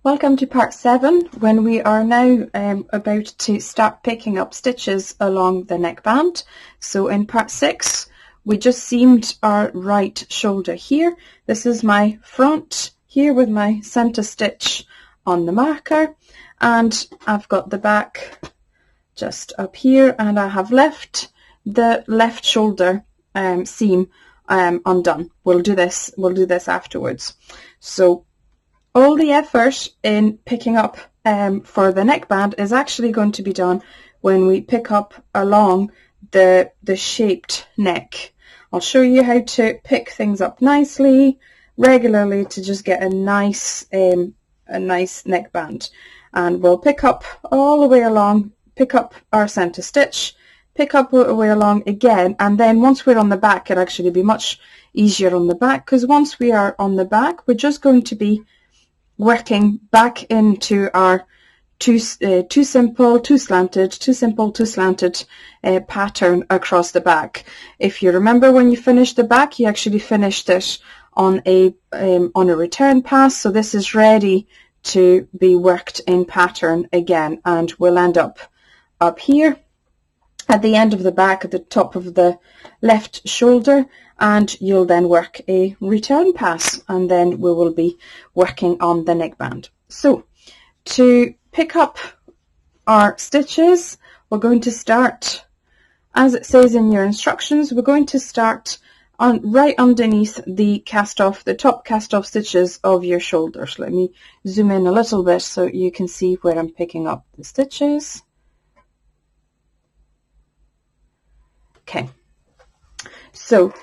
Welcome to part 7, when we are now about to start picking up stitches along the neckband. So in part 6 we just seamed our right shoulder here. This is my front here with my centre stitch on the marker, and I've got the back just up here, and I have left the left shoulder seam undone. We'll do this afterwards. So all the effort in picking up for the neckband is actually going to be done when we pick up along the shaped neck. I'll show you how to pick things up nicely, regularly, to just get a nice neckband. And we'll pick up all the way along, pick up our centre stitch, pick up all the way along again, and then once we're on the back, it'll actually be much easier on the back, because once we are on the back, we're just going to be working back into our too simple, too slanted pattern across the back. If you remember, when you finished the back, you actually finished it on a return pass, so this is ready to be worked in pattern again, and we'll end up here at the end of the back, at the top of the left shoulder, and you'll then work a return pass, and then we will be working on the neckband. So to pick up our stitches, we're going to start, as it says in your instructions, we're going to start on right underneath the top cast off stitches of your shoulders. Let me zoom in a little bit so you can see where I'm picking up the stitches. Okay, so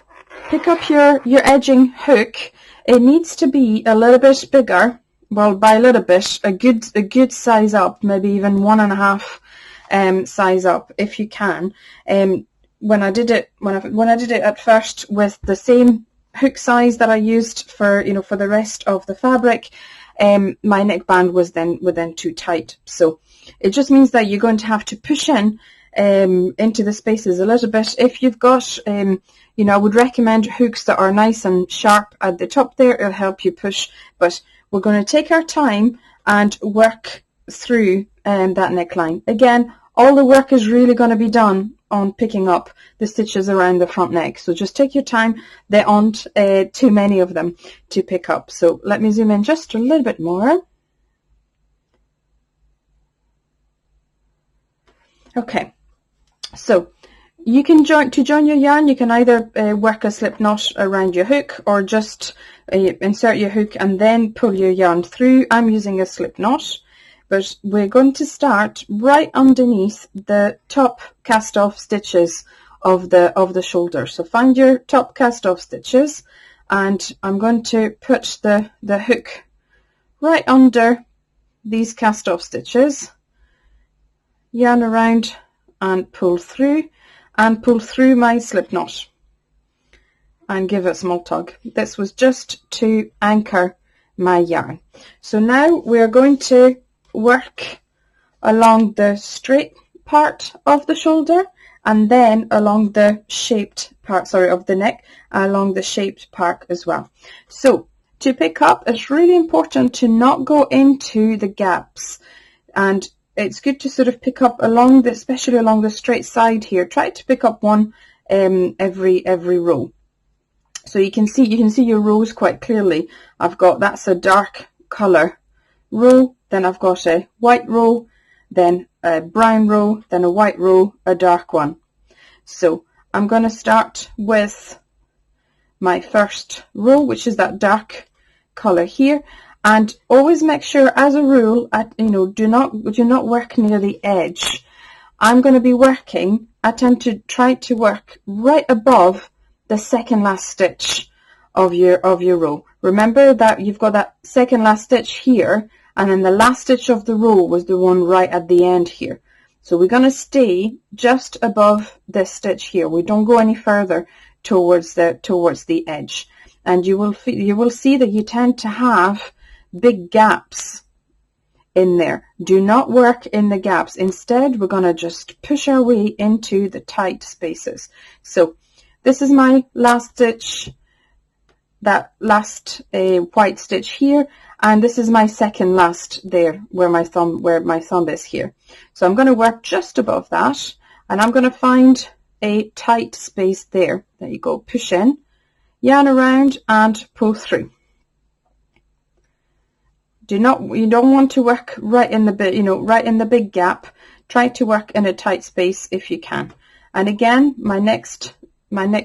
pick up your edging hook. It needs to be a little bit bigger. Well, by a little bit, a good size up, maybe even 1.5 size up if you can. When I did it at first with the same hook size that I used for the rest of the fabric, my neckband was then too tight. So it just means that you're going to have to push in into the spaces a little bit. If you've got I would recommend hooks that are nice and sharp at the top there. It'll help you push, but we're going to take our time and work through that neckline. Again, all the work is really going to be done on picking up the stitches around the front neck, so just take your time. There aren't too many of them to pick up. So let me zoom in just a little bit more. Okay, so you can join your yarn. You can either work a slip knot around your hook, or just insert your hook and then pull your yarn through. I'm using a slip knot, but we're going to start right underneath the top cast off stitches of the shoulder. So find your top cast off stitches, and I'm going to put the hook right under these cast off stitches, yarn around and pull through, and pull through my slip knot and give it a small tug. This was just to anchor my yarn. So now we're going to work along the straight part of the shoulder, and then along the shaped part, of the neck, along the shaped part as well. So to pick up, it's really important to not go into the gaps, and it's good to sort of pick up along especially along the straight side here. Try to pick up one every row, so you can see your rows quite clearly. That's a dark color row, then I've got a white row, then a brown row, then a white row, a dark one. So I'm going to start with my first row, which is that dark color here. And always make sure, as a rule, do not work near the edge. I'm going to be working, I tend to try to work right above the second last stitch of your row. Remember that you've got that second last stitch here, and then the last stitch of the row was the one right at the end here. So we're going to stay just above this stitch here. We don't go any further towards the edge, and you will see that you tend to have big gaps in there. Do not work in the gaps. Instead, we're going to just push our way into the tight spaces. So this is my last stitch that last white stitch here, and this is my second last there where my thumb is here. So I'm going to work just above that, and I'm going to find a tight space there. There you go. Push in, yarn around, and pull through. You don't want to work right in the big gap. Try to work in a tight space if you can. And again, my next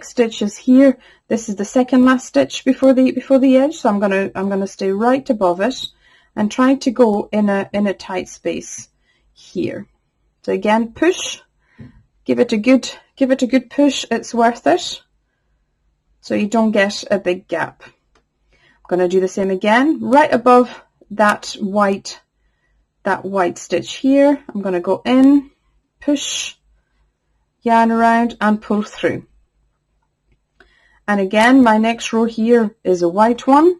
stitch is here. This is the second last stitch before the edge, so I'm gonna stay right above it and try to go in a tight space here. So again, push, give it a good push. It's worth it, so you don't get a big gap. I'm gonna do the same again, right above that white stitch here. I'm gonna go in, push, yarn around, and pull through. And again, my next row here is a white one.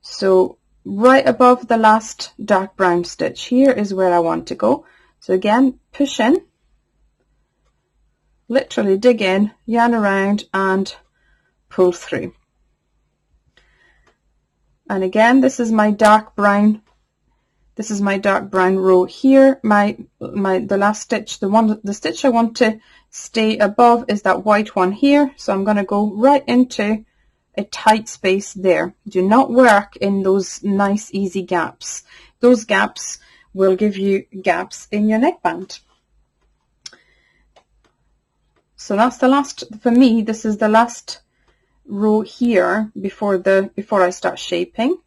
So right above the last dark brown stitch here is where I want to go. So again, push in, literally dig in, yarn around, and pull through. And again, this is my dark brown. This is my dark brown row here. The last stitch, the stitch I want to stay above is that white one here. So I'm going to go right into a tight space there. Do not work in those nice easy gaps. Those gaps will give you gaps in your neckband. So that's the last, for me, this is the last row here before I start shaping.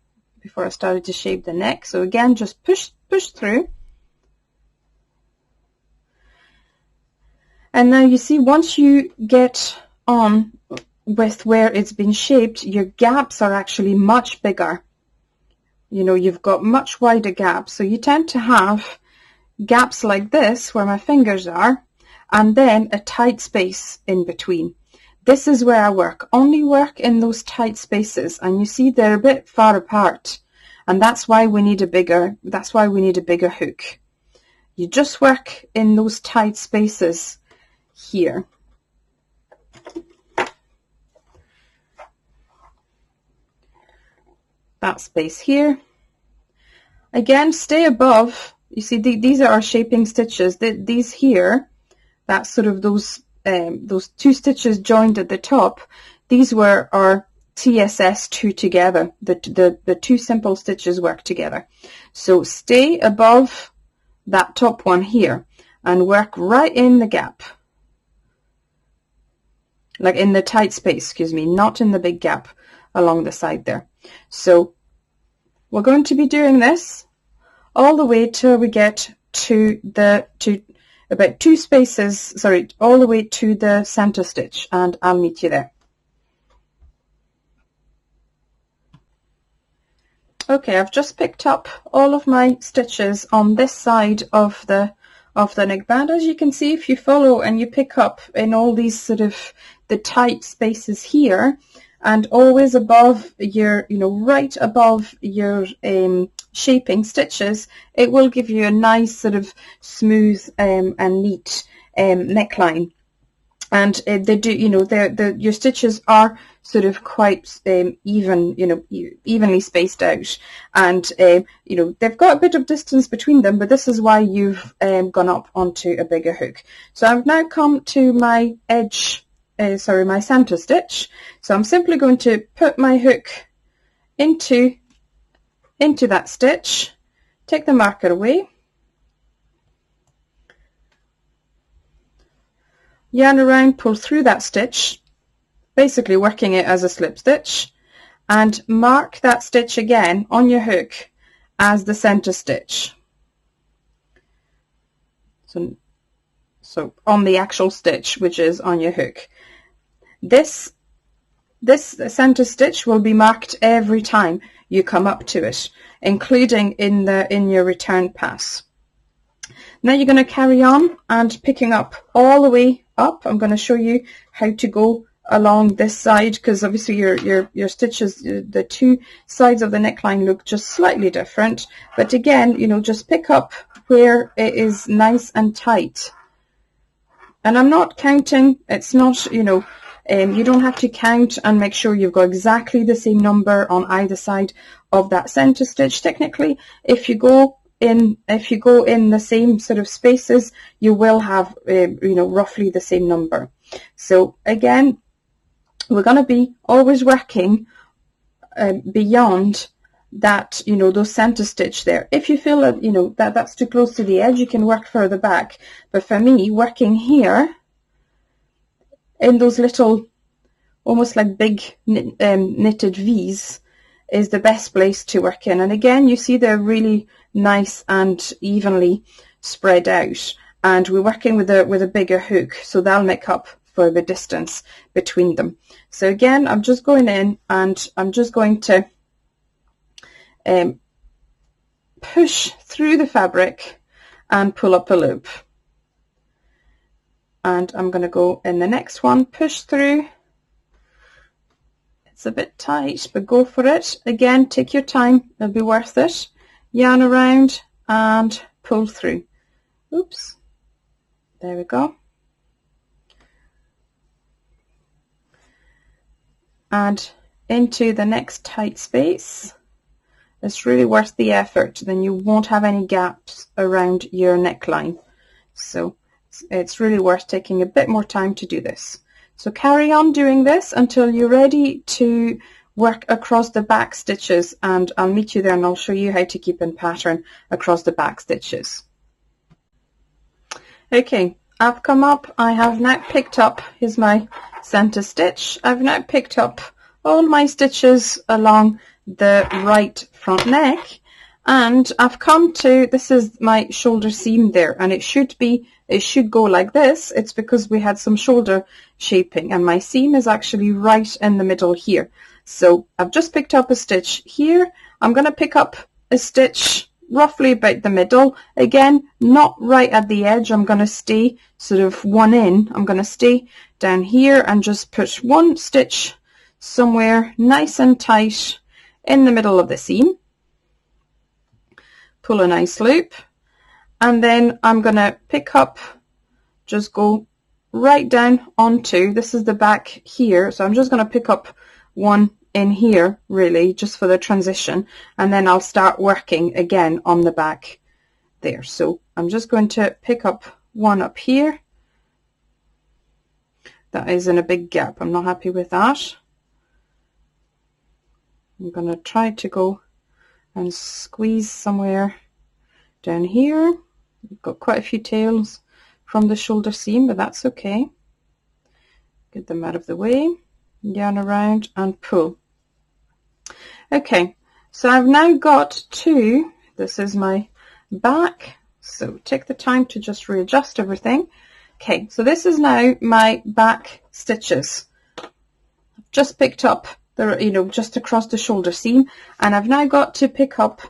Before I started to shape the neck. So again, just push through. And now you see, once you get on with where it's been shaped, your gaps are actually much bigger. You know, you've got much wider gaps. So you tend to have gaps like this where my fingers are, and then a tight space in between. This is where I work. Only work in those tight spaces, and you see they're a bit far apart, and that's why we need a bigger hook. You just work in those tight spaces here. That space here. Again, stay above. You see, these are our shaping stitches. These here, that's sort of those two stitches joined at the top. These were our TSS2 together. The two simple stitches work together. So stay above that top one here and work right in the gap, like in the tight space, excuse me, not in the big gap along the side there. So we're going to be doing this all the way till we get to about two spaces, sorry, all the way to the center stitch, and I'll meet you there. Okay, I've just picked up all of my stitches on this side of the neckband. As you can see, if you follow and you pick up in all these sort of the tight spaces here, and always above your, right above your shaping stitches, it will give you a nice sort of smooth and neat neckline. And they do, your stitches are sort of quite evenly spaced out, and they've got a bit of distance between them, but this is why you've gone up onto a bigger hook. So I've now come to my edge, my center stitch. So I'm simply going to put my hook into that stitch, take the marker away, yarn around, pull through that stitch, basically working it as a slip stitch, and mark that stitch again on your hook as the center stitch. So on the actual stitch, which is on your hook. This center stitch will be marked every time you come up to it, including in your return pass. Now you're going to carry on and picking up all the way up. I'm going to show you how to go along this side, because obviously your stitches, the two sides of the neckline look just slightly different. But again, just pick up where it is nice and tight. And I'm not counting. It's not, You don't have to count and make sure you've got exactly the same number on either side of that center stitch. Technically, if you go in the same sort of spaces, you will have roughly the same number. So again, we're going to be always working beyond that, those center stitch there. If you feel that that's too close to the edge, you can work further back. But for me, working here in those little, almost like big knitted V's, is the best place to work in. And again, you see they're really nice and evenly spread out. And we're working with a bigger hook, so that'll make up for the distance between them. So again, I'm just going in and I'm just going to push through the fabric and pull up a loop. And I'm going to go in the next one, push through. It's a bit tight, but go for it. Again, take your time, it'll be worth it. Yarn around and pull through. Oops, there we go. And into the next tight space. It's really worth the effort, then you won't have any gaps around your neckline. So it's really worth taking a bit more time to do this. So carry on doing this until you're ready to work across the back stitches, and I'll meet you there and I'll show you how to keep in pattern across the back stitches. Okay, I've come up, I have now picked up, here's my center stitch, I've now picked up all my stitches along the right front neck, and I've come to, this is my shoulder seam there, and it should go like this. It's because we had some shoulder shaping, and my seam is actually right in the middle here. So I've just picked up a stitch here. I'm going to pick up a stitch roughly about the middle. Again, not right at the edge. I'm going to stay sort of one in. I'm going to stay down here and just put one stitch somewhere nice and tight in the middle of the seam. Pull a nice loop, and then I'm going to pick up, just go right down onto, this is the back here, so I'm just going to pick up one in here really just for the transition, and then I'll start working again on the back there. So I'm just going to pick up one up here. That is in a big gap. I'm not happy with that. I'm going to try to go and squeeze somewhere down here. We've got quite a few tails from the shoulder seam, but that's okay. Get them out of the way, yarn around and pull. Okay, so I've now got two, this is my back, so take the time to just readjust everything. Okay, so this is now my back stitches. I've just picked up just across the shoulder seam, and I've now got to pick up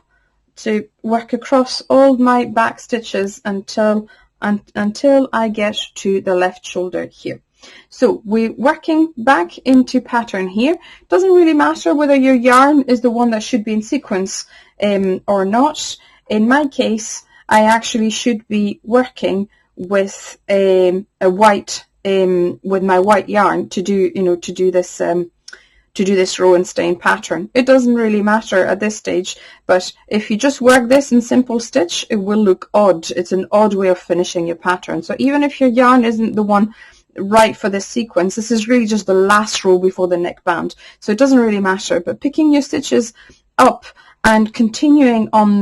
to work across all my back stitches until I get to the left shoulder here. So we're working back into pattern here. Doesn't really matter whether your yarn is the one that should be in sequence or not. In my case, I actually should be working with a white with my white yarn to do this row and stay in pattern. It doesn't really matter at this stage, but if you just work this in simple stitch, it will look odd. It's an odd way of finishing your pattern. So even if your yarn isn't the one right for this sequence, this is really just the last row before the neckband, so it doesn't really matter. But picking your stitches up and continuing on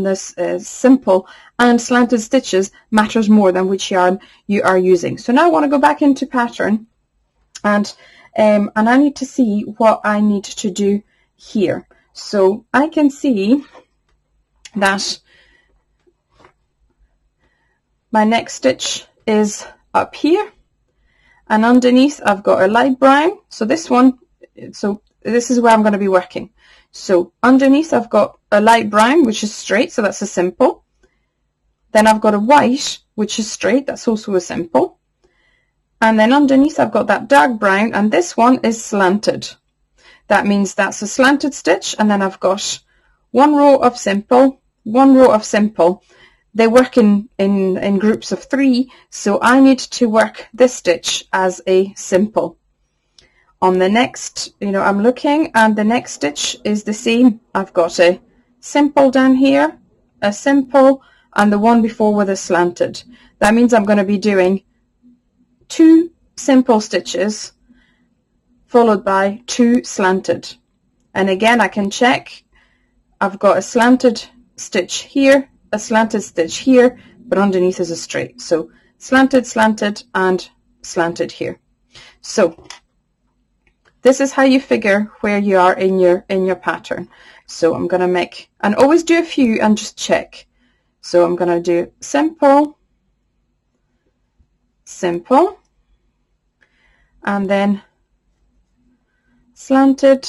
this simple and slanted stitches matters more than which yarn you are using. So now I want to go back into pattern, and I need to see what I need to do here. So I can see that my next stitch is up here, and underneath I've got a light brown. So this is where I'm going to be working. So underneath I've got a light brown, which is straight, so that's a simple. Then I've got a white, which is straight, that's also a simple. And then underneath I've got that dark brown, and this one is slanted. That means that's a slanted stitch, and then I've got one row of simple, one row of simple. they work in groups of 3, so I need to work this stitch as a simple. On the next, I'm looking, and the next stitch is the same. I've got a simple down here, a simple, and the one before with a slanted. That means I'm going to be doing 2 simple stitches followed by 2 slanted. And again, I can check. I've got a slanted stitch here, a slanted stitch here, but underneath is a straight. So slanted, slanted, and slanted here. So this is how you figure where you are in your pattern. So I'm going to make, and always do a few and just check. So I'm going to do simple, simple, and then slanted.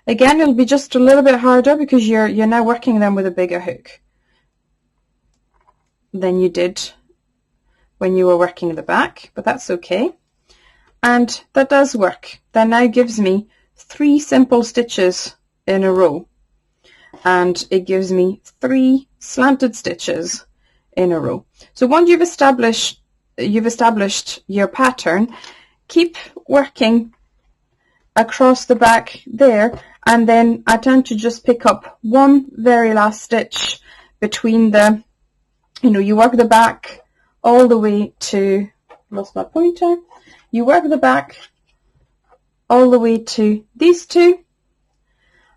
Again, it'll be just a little bit harder because you're now working them with a bigger hook than you did when you were working the back, but that's okay. And that does work. That now gives me 3 simple stitches in a row, and it gives me 3 slanted stitches in a row. So once you've established your pattern, keep working across the back there, and then I tend to just pick up one very last stitch between the, you work the back all the way to, lost my pointer, you work the back all the way to these 2,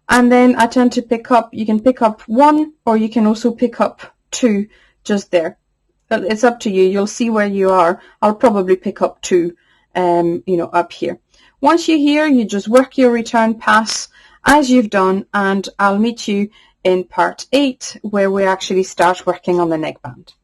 and then I tend to pick up, you can pick up 1, or you can also pick up 2 just there. It's up to you. You'll see where you are. I'll probably pick up 2 up here. Once you're here, you just work your return pass as you've done, and I'll meet you in part 8 where we actually start working on the neckband.